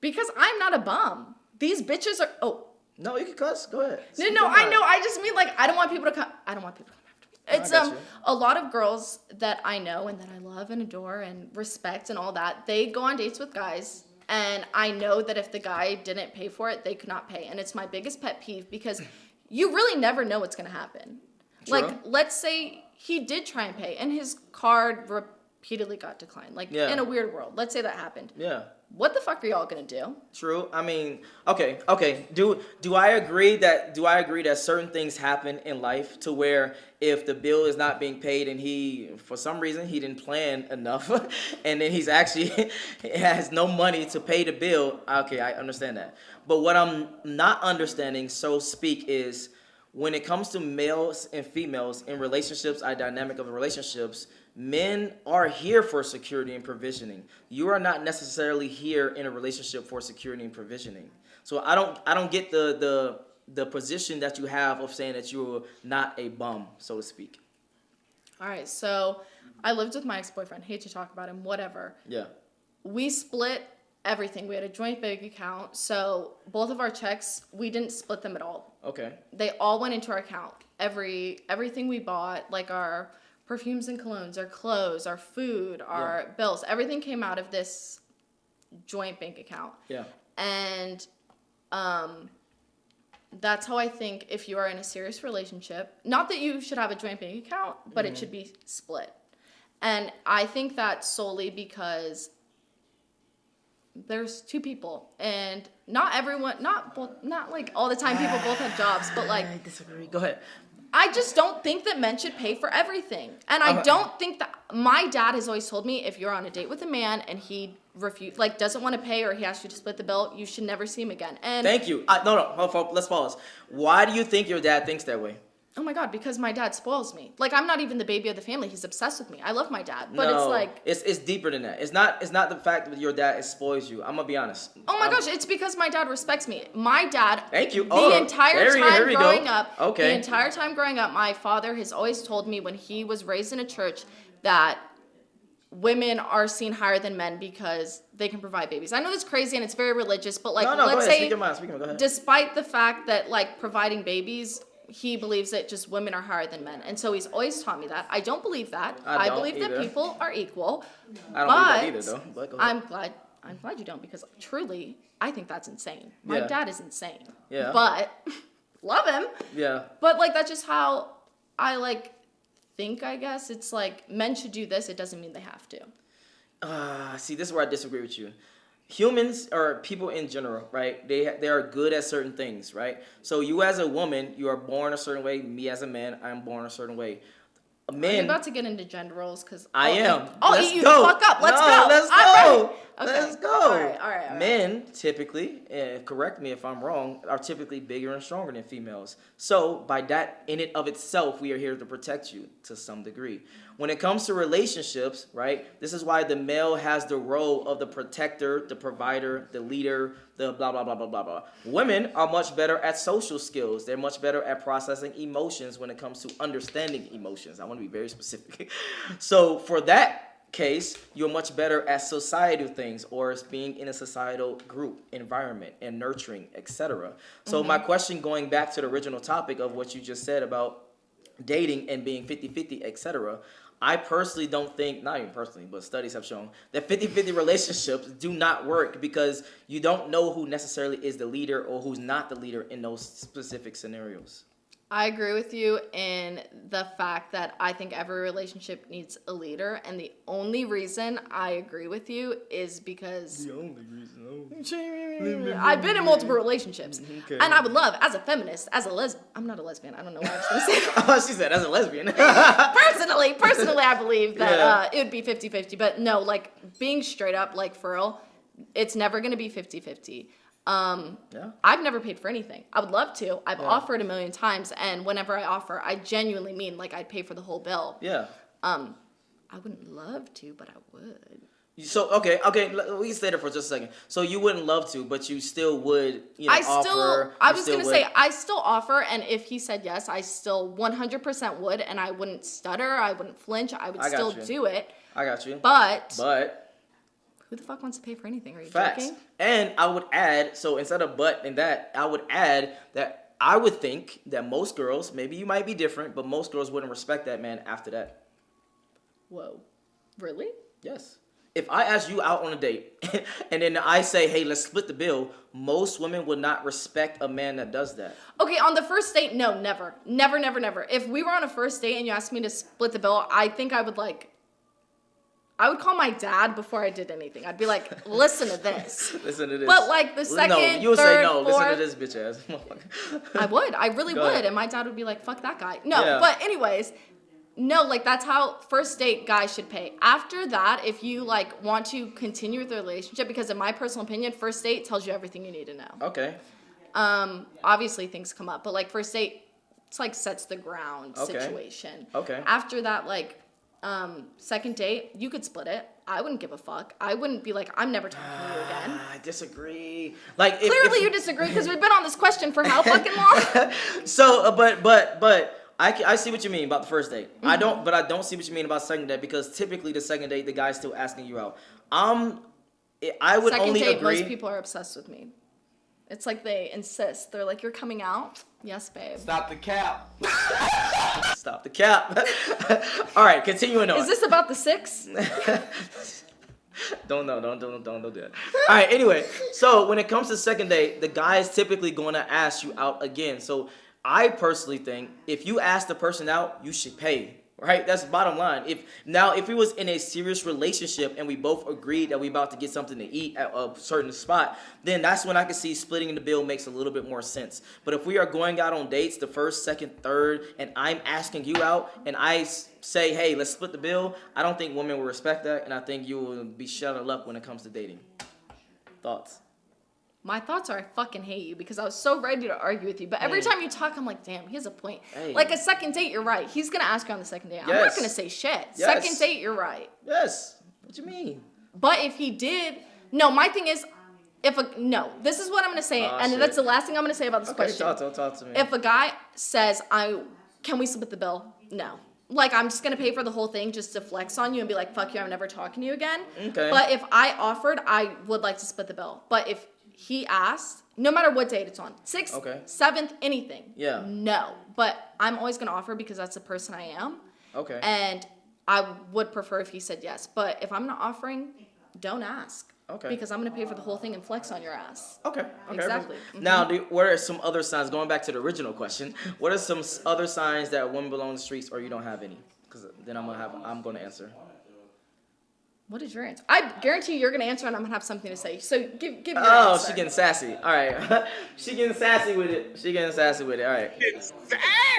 Because I'm not a bum. These bitches are... Oh. No, you can cuss. Go ahead. No, I know. I just mean, like, I don't want people to come after me. It's a lot of girls that I know and that I love and adore and respect and all that. They go on dates with guys, and I know that if the guy didn't pay for it, they could not pay. And it's my biggest pet peeve because you really never know what's going to happen. True. Like, let's say he did try and pay, and his card repeatedly got declined. Like, in a weird world. Let's say that happened. Yeah. What the fuck are y'all gonna do? True. I mean, okay. Do I agree that certain things happen in life to where if the bill is not being paid and he, for some reason, he didn't plan enough, and then he's actually has no money to pay the bill. Okay, I understand that. But what I'm not understanding, so to speak, is when it comes to males and females in relationships, dynamic of relationships. Men are here for security and provisioning. You are not necessarily here in a relationship for security and provisioning. So I don't get the position that you have of saying that you're not a bum, so to speak. All right, so I lived with my ex-boyfriend. Hate to talk about him, whatever. Yeah. We split everything. We had a joint bank account, so both of our checks, we didn't split them at all. Okay. They all went into our account. Everything we bought, like our perfumes and colognes, our clothes, our food, our bills, everything came out of this joint bank account. Yeah. And that's how I think if you are in a serious relationship, not that you should have a joint bank account, but it should be split. And I think that's solely because there's two people, and not everyone, not like all the time people both have jobs, but like... I disagree. Go ahead. I just don't think that men should pay for everything. And I don't think that... My dad has always told me if you're on a date with a man and he doesn't want to pay or he asks you to split the bill, you should never see him again. And thank you. No, let's pause. Why do you think your dad thinks that way? Oh my God, because my dad spoils me. Like, I'm not even the baby of the family. He's obsessed with me. I love my dad. But it's like... It's deeper than that. It's not the fact that your dad spoils you. I'm going to be honest. Oh my gosh, it's because my dad respects me. My dad... Thank you. The entire time growing up, my father has always told me when he was raised in a church that women are seen higher than men because they can provide babies. I know that's crazy and it's very religious, but like, let's say... Speak your mind. Go ahead. Despite the fact that, like, providing babies... He believes that just women are higher than men. And so he's always taught me that. I don't believe that. I believe that people are equal. I don't believe that either, though. But go ahead. I'm glad you don't, because truly, I think that's insane. My dad is insane. Yeah. But love him. Yeah. But like that's just how I like think, I guess. It's like men should do this, it doesn't mean they have to. See, this is where I disagree with you. Humans or people in general, right? They are good at certain things, right? So you as a woman, you are born a certain way. Me as a man, I'm born a certain way. Men, are you about to get into gender roles? Because I am. I'll eat you the fuck up. Let's go. Let's go. Okay. Let's go. All right. Men typically, correct me if I'm wrong, are typically bigger and stronger than females. So by that, in it of itself, we are here to protect you to some degree. When it comes to relationships, right, this is why the male has the role of the protector, the provider, the leader, the blah, blah, blah, blah, blah, blah. Women are much better at social skills. They're much better at processing emotions when it comes to understanding emotions. I want to be very specific. So for that case, you're much better at societal things or as being in a societal group, environment, and nurturing, etc. So my question, going back to the original topic of what you just said about dating and being 50-50, etc., I personally don't think, not even personally, but studies have shown that 50-50 relationships do not work because you don't know who necessarily is the leader or who's not the leader in those specific scenarios. I agree with you in the fact that I think every relationship needs a leader, and the only reason I agree with you is because... The only reason... I've been in multiple relationships, okay. And I would love, as a feminist, as a lesbian... I'm not a lesbian, I don't know why I was going to say that. Oh, she said as a lesbian. Personally, I believe that it would be 50-50, but no, like, being straight up, like, for real, it's never going to be 50-50. I've never paid for anything. I would love to. I've offered a million times, and whenever I offer, I genuinely mean like I'd pay for the whole bill. Yeah. I wouldn't love to, but I would. So okay, we can stay there for just a second. So you wouldn't love to, but you still would, offer. I was gonna say I still offer, and if he said yes, I still 100% would, and I wouldn't stutter, I wouldn't flinch, I would still do it. I got you. But Who the fuck wants to pay for anything? Are you Facts. joking? And I would add, so instead of but and that, I would add that I would think that most girls, maybe you might be different, but most girls wouldn't respect that man after that. Whoa. Really? Yes. If I ask you out on a date and then I say, hey, let's split the bill, most women would not respect a man that does that. Okay, on the first date, no, never. Never, never, never. If we were on a first date and you asked me to split the bill, I think I would call my dad before I did anything. I'd be like, listen to this. Listen to this. But like the second, no, you would third, say no. fourth, Listen to this bitch ass. I would. I really Go would. ahead. And my dad would be like, fuck that guy. No, Yeah. but anyways, no, like that's how first date guys should pay. After that, if you like want to continue with the relationship, because in my personal opinion, first date tells you everything you need to know. Okay. Obviously things come up, but like first date, it's like sets the ground situation. Okay. After that, like second date, you could split it. I wouldn't give a fuck. I wouldn't be like, I'm never talking to you again. I disagree. Like Clearly you disagree because we've been on this question for how fucking long? So, but I see what you mean about the first date. I don't see what you mean about second date because typically the second date the guy's still asking you out. I would Second only date, agree. most people are obsessed with me. It's like they insist. They're like, you're coming out? Yes, babe. Stop the cap. Stop the cap. All right, continuing on. Is this about the 6? Don't do that. All right, anyway, so when it comes to second date, the guy is typically going to ask you out again. So I personally think if you ask the person out, you should pay. Right? That's the bottom line. If we was in a serious relationship and we both agreed that we about to get something to eat at a certain spot, then that's when I can see splitting the bill makes a little bit more sense. But if we are going out on dates, the first, second, third, and I'm asking you out and I say, hey, let's split the bill, I don't think women will respect that, and I think you will be shut of luck when it comes to dating. Thoughts? My thoughts are I fucking hate you because I was so ready to argue with you. But every time you talk, I'm like, damn, he has a point. Hey. Like a second date, you're right. He's going to ask you on the second date. I'm not Yes. going to say shit. Yes. Second date, you're right. Yes. What you mean? But if he did, no, my thing is, this is what I'm going to say. And shit. that's the last thing I'm going to say about this question. Talk to me. If a guy says, can we split the bill? No. Like, I'm just going to pay for the whole thing just to flex on you and be like, fuck you, I'm never talking to you again. Okay. But if I offered, I would like to split the bill. But if he asked, no matter what date it's on, 6th, Okay. 7th, anything. Yeah. No. But I'm always going to offer because that's the person I am. Okay. And I would prefer if he said yes. But if I'm not offering, don't ask. Okay. Because I'm going to pay for the whole thing and flex on your ass. Okay. Exactly. Now, what are some other signs? Going back to the original question, what are some other signs that women belong in the streets, or you don't have any? Because then I'm gonna answer. What is your answer? I guarantee you're going to answer and I'm going to have something to say. So give your Oh, answer. she getting sassy. All right, she getting sassy with it. All right.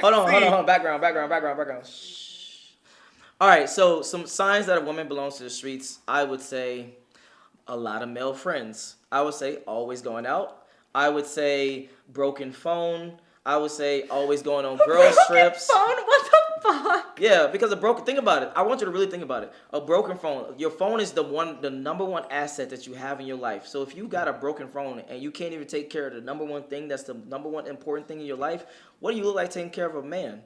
Hold on. Background. Shh. All right. So some signs that a woman belongs to the streets. I would say a lot of male friends. I would say always going out. I would say broken phone. I would say always going on girls trips. Phone? What the fuck? Yeah, because think about it. I want you to really think about it. A broken phone. Your phone is the number one asset that you have in your life. So if you got a broken phone and you can't even take care of the number one thing that's the number one important thing in your life, what do you look like taking care of a man?